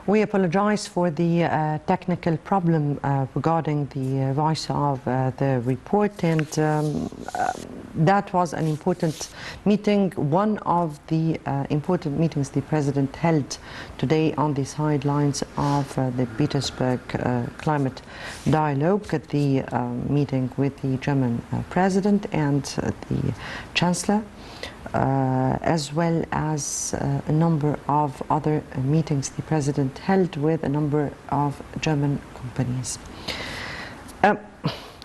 We apologize for the technical problem regarding the voice of the report, and that was an important meeting, one of the important meetings the President held today on the sidelines of the Petersburg Climate Dialogue, the meeting with the German President and the Chancellor. As well as a number of other meetings the President held with a number of German companies.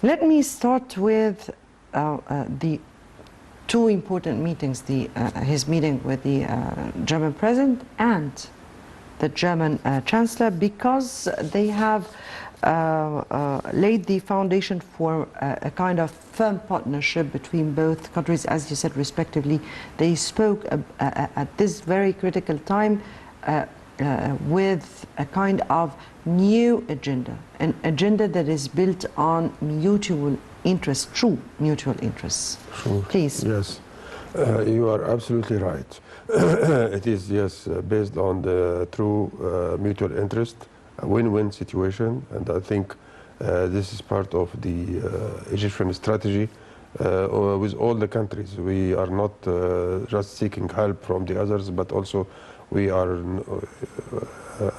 Let me start with the two important meetings, his meeting with the German President and the German Chancellor, because they have laid the foundation for a kind of firm partnership between both countries. As you said, respectively, they spoke at this very critical time with a kind of new agenda, an agenda that is built on mutual interests, true mutual interests. Sure. Please. Yes, you are absolutely right. It is, yes, based on the true mutual interest, a win-win situation, and I think this is part of the Egyptian strategy with all the countries. We are not just seeking help from the others, but also we are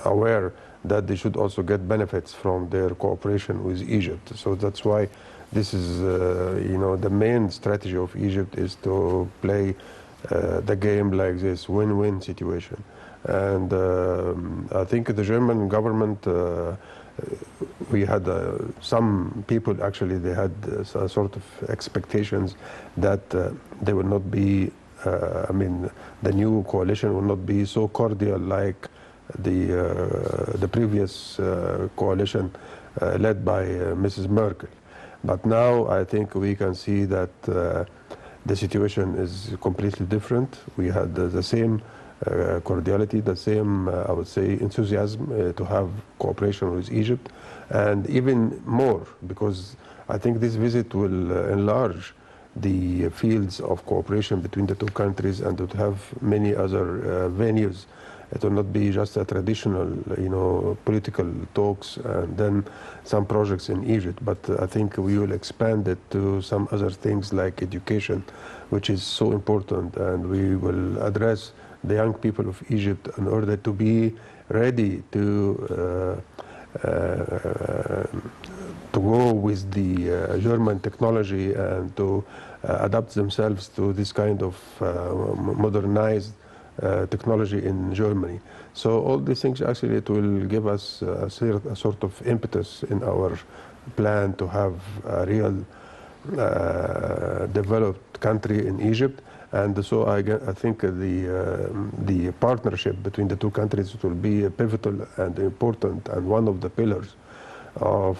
aware that they should also get benefits from their cooperation with Egypt. So that's why this is, the main strategy of Egypt is to play the game like this, win-win situation. And I think the German government, we had some people actually, they had a sort of expectations that they will not be, the new coalition will not be so cordial like the previous coalition led by Mrs. Merkel. But now I think we can see that the situation is completely different. We had the same cordiality, the same, I would say, enthusiasm to have cooperation with Egypt, and even more, because I think this visit will enlarge the fields of cooperation between the two countries, and to have many other venues. It will not be just a traditional, political talks and then some projects in Egypt, but I think we will expand it to some other things like education, which is so important, and we will address the young people of Egypt in order to be ready to go with the German technology and to adapt themselves to this kind of modernized technology in Germany. So all these things actually, it will give us a sort of impetus in our plan to have a real developed country in Egypt. And so I think the partnership between the two countries will be pivotal and important, and one of the pillars of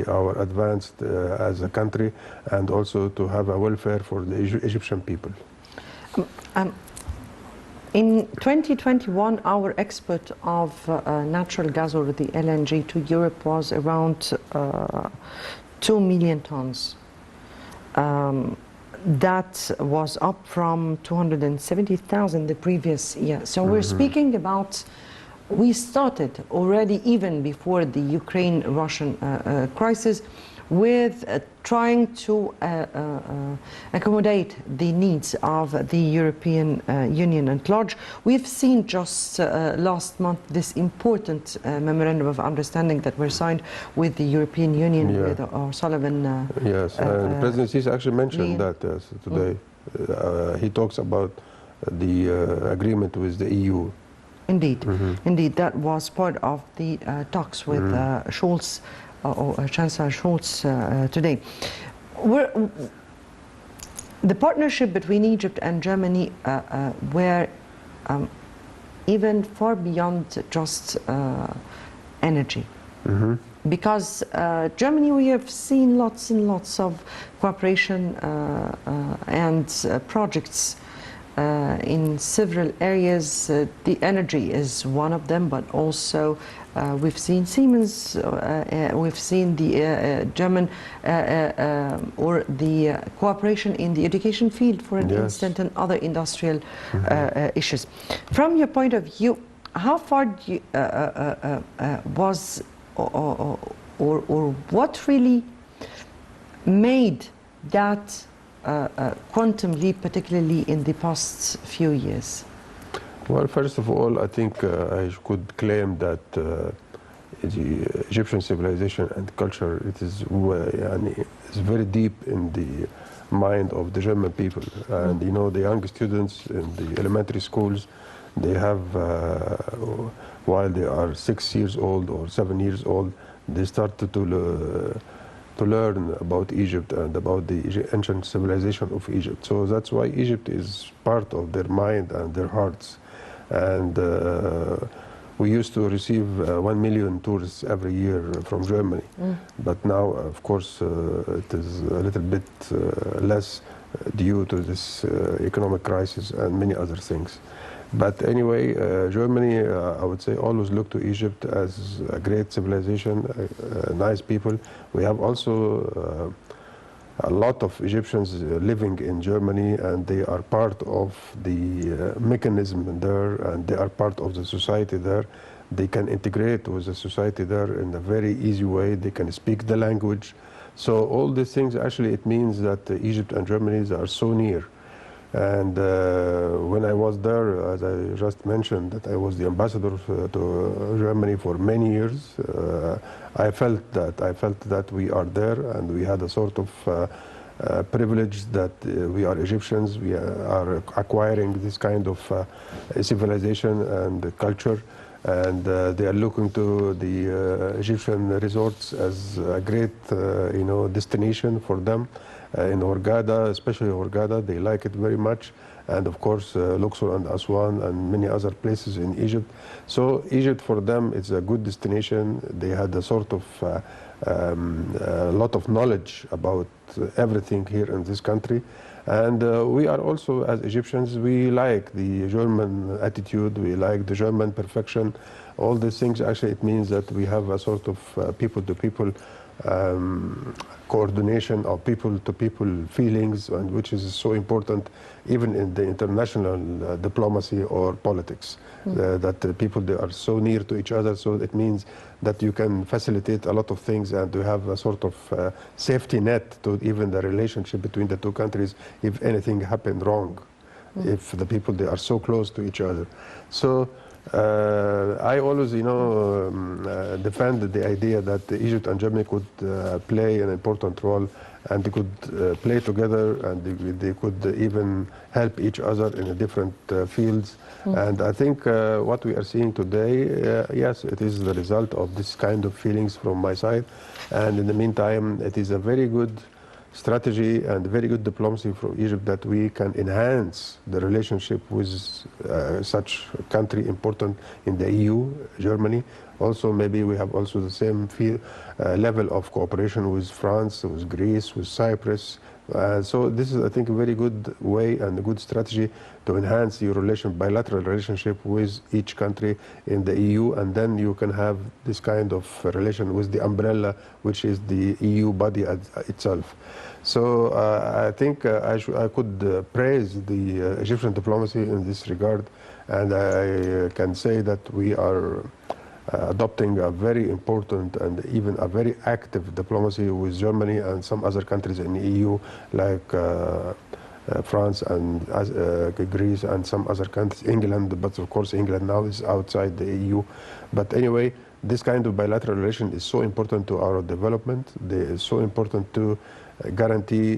our advanced as a country, and also to have a welfare for the Egyptian people. In 2021, our export of natural gas, or the LNG, to Europe was around 2 million tons. That was up from 270,000 the previous year. So we're speaking about, we started already even before the Ukraine-Russian crisis with trying to accommodate the needs of the European Union at large. We've seen just last month this important memorandum of understanding that were signed with the European Union, with Sullivan. Yes, the President Sisi actually mentioned that today. He talks about the agreement with the EU. Indeed, indeed, that was part of the talks with Scholz, or Chancellor Scholz today. The partnership between Egypt and Germany were even far beyond just energy. Because Germany, we have seen lots and lots of cooperation and projects in several areas. The energy is one of them, but also we've seen Siemens, we've seen the German or the cooperation in the education field, for instance, and other industrial issues. From your point of view, how far do you, was or what really made that quantum leap, particularly in the past few years? Well, first of all, I think I could claim that the Egyptian civilization and culture, it is it's very deep in the mind of the German people. And you know, the young students in the elementary schools, they have, while they are 6 years old or 7 years old, they start to learn about Egypt and about the ancient civilization of Egypt. So that's why Egypt is part of their mind and their hearts. And we used to receive 1 million tourists every year from Germany. But now, of course, it is a little bit less due to this economic crisis and many other things. But anyway, Germany, I would say, always look to Egypt as a great civilization, nice people. We have also a lot of Egyptians living in Germany, and they are part of the mechanism there, and they are part of the society there. They can integrate with the society there in a very easy way. They can speak the language. So all these things, actually, it means that Egypt and Germany are so near. And when I was there, as I just mentioned, that I was the ambassador to Germany for many years, I felt that we are there, and we had a sort of privilege that we are Egyptians. We are acquiring this kind of civilization and culture, and they are looking to the Egyptian resorts as a great, destination for them. In Hurghada, especially Hurghada, they like it very much, and of course Luxor and Aswan and many other places in Egypt. So Egypt for them is a good destination. They had a sort of a lot of knowledge about everything here in this country, and we are also, as Egyptians, we like the German attitude, we like the German perfection. All these things, actually, it means that we have a sort of people-to-people coordination of people-to-people feelings, and which is so important even in the international diplomacy or politics. That people, they are so near to each other, so it means that you can facilitate a lot of things, and to have a sort of safety net to even the relationship between the two countries if anything happened wrong, if the people, they are so close to each other. So I always, defended the idea that Egypt and Germany could play an important role, and they could play together, and they could even help each other in different fields. And I think what we are seeing today, yes, it is the result of this kind of feelings from my side. And in the meantime, it is a very good strategy and very good diplomacy from Egypt that we can enhance the relationship with such a country important in the EU, Germany. Also, maybe we have also the same level of cooperation with France, with Greece, with Cyprus. So this is, I think, a very good way and a good strategy to enhance your bilateral relationship with each country in the EU, and then you can have this kind of relation with the umbrella, which is the EU body itself. So I think I could praise the Egyptian diplomacy in this regard, and I can say that we are adopting a very important and even a very active diplomacy with Germany and some other countries in the EU, like France and Greece and some other countries, England, but of course England now is outside the EU. But anyway, this kind of bilateral relation is so important to our development. It is so important to guarantee,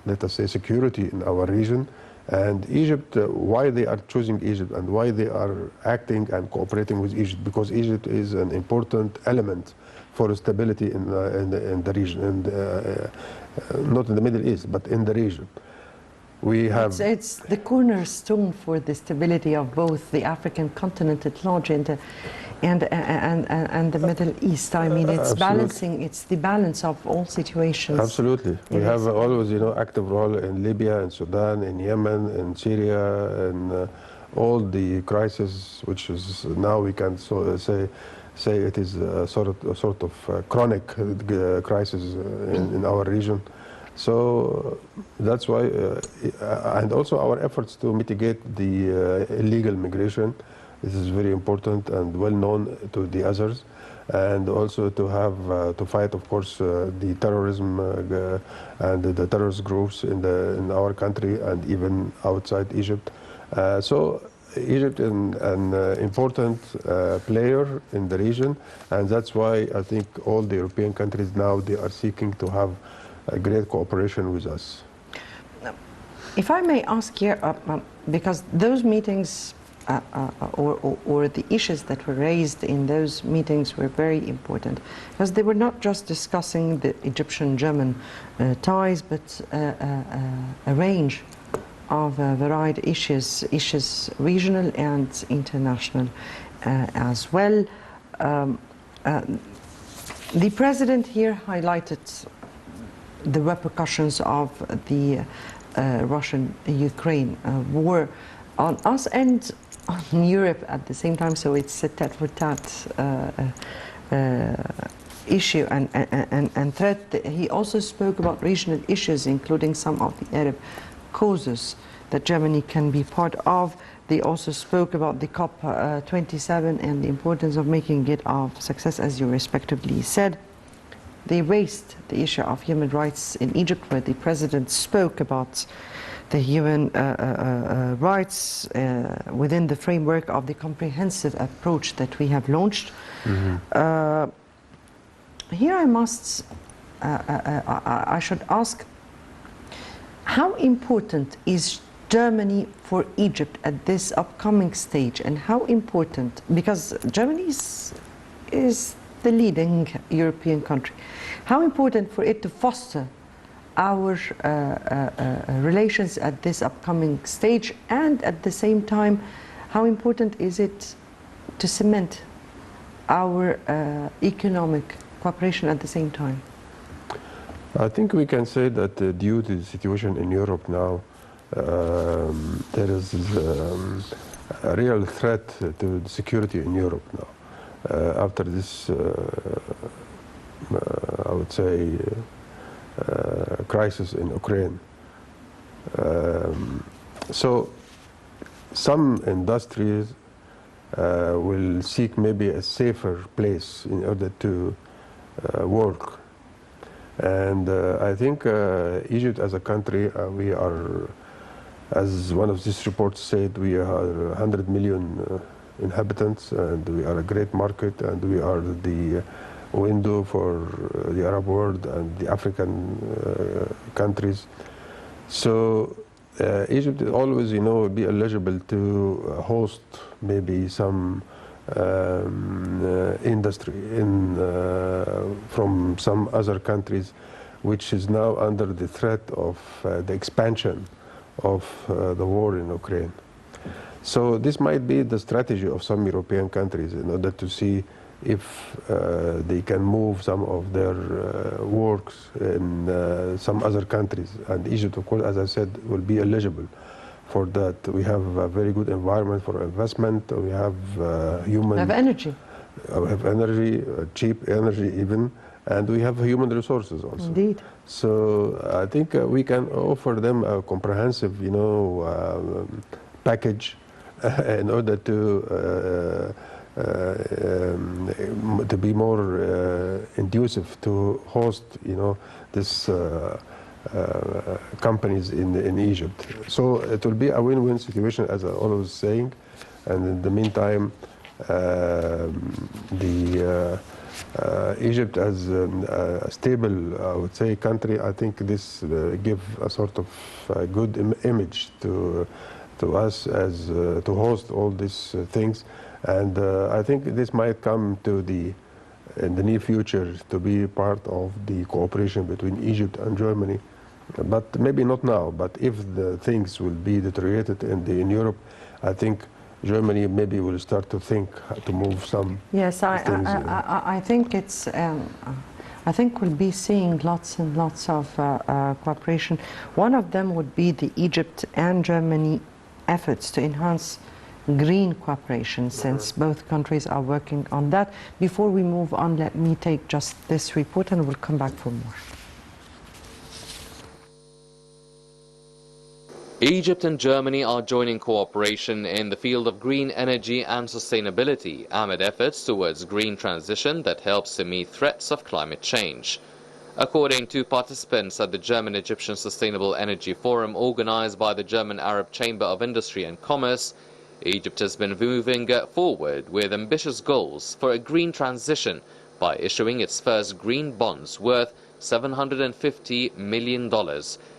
let us say, security in our region. And Egypt, why they are choosing Egypt and why they are acting and cooperating with Egypt, because Egypt is an important element for stability in the region, and not in the Middle East, but in the region. We have it's the cornerstone for the stability of both the African continent at large and the Middle East. I mean, it's balancing. It's the balance of all situations. Absolutely, we have always, active role in Libya, in Sudan, in Yemen, in Syria, and all the crises, which is now we can say it is a sort of chronic crisis in our region. So that's why, and also our efforts to mitigate the illegal migration. This is very important and well known to the others, and also to have to fight, of course, the terrorism and the terrorist groups in our country and even outside Egypt. So Egypt is an important player in the region, and that's why I think all the European countries now, they are seeking to have a great cooperation with us. If I may ask here, because those meetings or the issues that were raised in those meetings were very important, because they were not just discussing the Egyptian-German ties, but a range of varied issues, regional and international as well. The President here highlighted the repercussions of the Russian-Ukraine war on us and on Europe at the same time, so it's a tat-for-tat issue and threat. He also spoke about regional issues, including some of the Arab causes that Germany can be part of. They also spoke about the COP27 and the importance of making it a success, as you respectively said. They raised the issue of human rights in Egypt, where the President spoke about the human rights within the framework of the comprehensive approach that we have launched. Here I should ask, how important is Germany for Egypt at this upcoming stage, and how important, because Germany is the leading European country, how important for it to foster our relations at this upcoming stage, and at the same time, how important is it to cement our economic cooperation at the same time? I think we can say that due to the situation in Europe now, there is a real threat to the security in Europe now. After this, I would say, crisis in Ukraine. So some industries will seek maybe a safer place in order to work. And I think Egypt as a country, we are, as one of these reports said, we are 100 million inhabitants, and we are a great market, and we are the window for the Arab world and the African countries. So Egypt will always, be eligible to host maybe some industry from some other countries, which is now under the threat of the expansion of the war in Ukraine. So this might be the strategy of some European countries in order to see if they can move some of their works in some other countries. And Egypt, of course, as I said, will be eligible for that. We have a very good environment for investment. We have human... We have energy. We have energy, cheap energy even, and we have human resources also. Indeed. So I think we can offer them a comprehensive, package in order to be more inducive to host, this companies in Egypt. So it will be a win-win situation, as I always saying. And in the meantime, Egypt as a stable, I would say, country, I think this give a sort of good image to us as to host all these things. And I think this might come to in the near future to be part of the cooperation between Egypt and Germany. But maybe not now, but if the things will be deteriorated in Europe, I think Germany maybe will start to think to move some yes, things. I think it's. I think we'll be seeing lots and lots of cooperation. One of them would be the Egypt and Germany efforts to enhance green cooperation, since both countries are working on that. Before we move on, let me take just this report and we'll come back for more. Egypt and Germany are joining cooperation in the field of green energy and sustainability amid efforts towards green transition that helps to meet threats of climate change. According to participants at the German-Egyptian Sustainable Energy Forum organized by the German Arab Chamber of Industry and Commerce, Egypt has been moving forward with ambitious goals for a green transition by issuing its first green bonds worth $750 million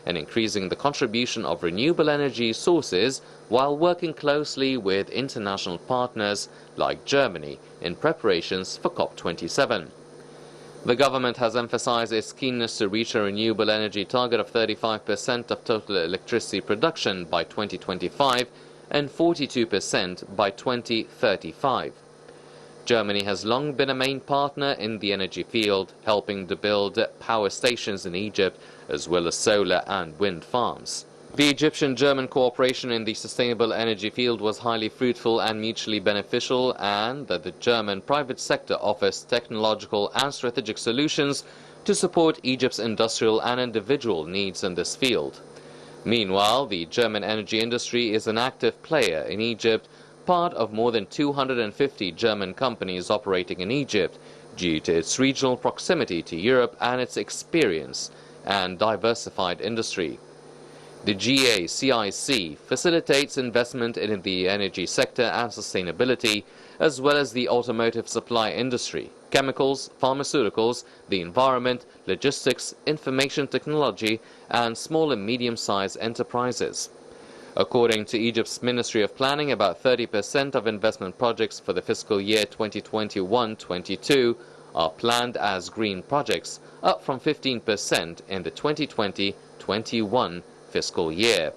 and increasing the contribution of renewable energy sources while working closely with international partners like Germany in preparations for COP27. The government has emphasized its keenness to reach a renewable energy target of 35% of total electricity production by 2025 and 42% by 2035. Germany has long been a main partner in the energy field, helping to build power stations in Egypt, as well as solar and wind farms. The Egyptian-German cooperation in the sustainable energy field was highly fruitful and mutually beneficial, and that the German private sector offers technological and strategic solutions to support Egypt's industrial and individual needs in this field. Meanwhile, the German energy industry is an active player in Egypt, part of more than 250 German companies operating in Egypt due to its regional proximity to Europe and its experience and diversified industry. The GACIC facilitates investment in the energy sector and sustainability, as well as the automotive supply industry, chemicals, pharmaceuticals, the environment, logistics, information technology, and small and medium-sized enterprises. According to Egypt's Ministry of Planning, about 30% of investment projects for the fiscal year 2021-22 are planned as green projects, up from 15% in the 2020-21 fiscal year.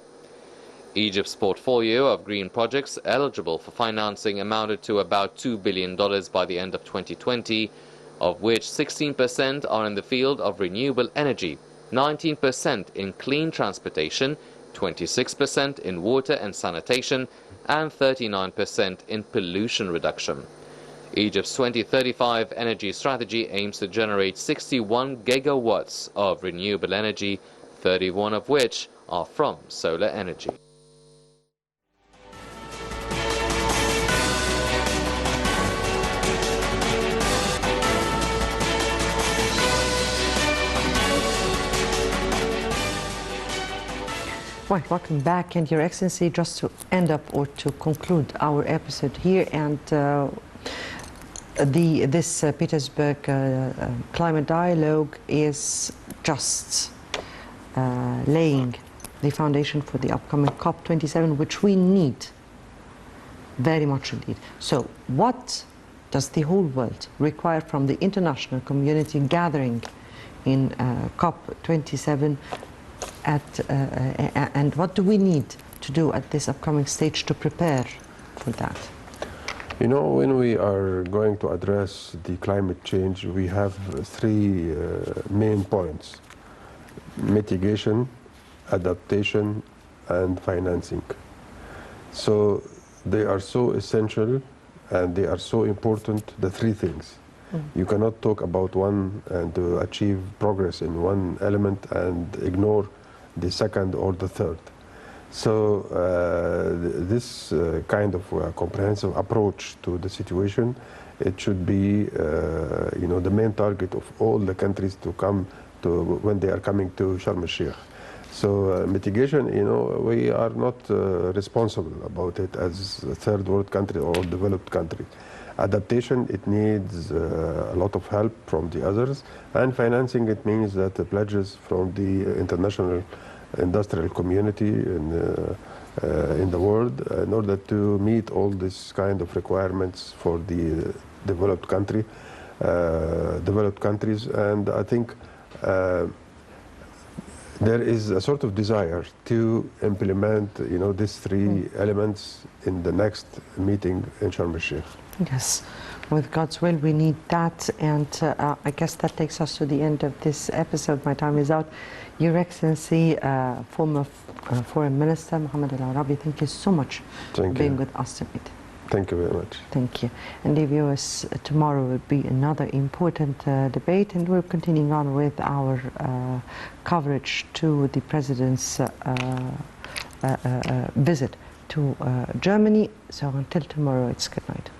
Egypt's portfolio of green projects eligible for financing amounted to about $2 billion by the end of 2020, of which 16% are in the field of renewable energy, 19% in clean transportation, 26% in water and sanitation, and 39% in pollution reduction. Egypt's 2035 energy strategy aims to generate 61 gigawatts of renewable energy, 31 of which are from solar energy. Right, welcome back, and Your Excellency, just to end up or to conclude our episode here, and this Petersburg climate dialogue is just laying the foundation for the upcoming COP27, which we need, very much indeed. So what does the whole world require from the international community gathering in COP27, and what do we need to do at this upcoming stage to prepare for that? You know, when we are going to address the climate change, we have three main points: mitigation, adaptation, and financing. So they are so essential and they are so important, the three things. You cannot talk about one and to achieve progress in one element and ignore the second or the third. So this kind of comprehensive approach to the situation, it should be the main target of all the countries to come to when they are coming to Sharm el-Sheikh. So mitigation, we are not responsible about it as a third world country or developed country. Adaptation, it needs a lot of help from the others, and financing, it means that the pledges from the international industrial community in the world in order to meet all this kind of requirements for the developed countries. And I think there is a sort of desire to implement these three elements in the next meeting in Sharm el-Sheikh. Yes, with God's will, we need that, and I guess that takes us to the end of this episode. My time is out. Your Excellency, former Foreign Minister Mohamed Orabi, thank you so much for being with us tonight. Thank you very much. Thank you. And dear viewers, tomorrow will be another important debate, and we're continuing on with our coverage to the President's visit to Germany. So until tomorrow, it's good night.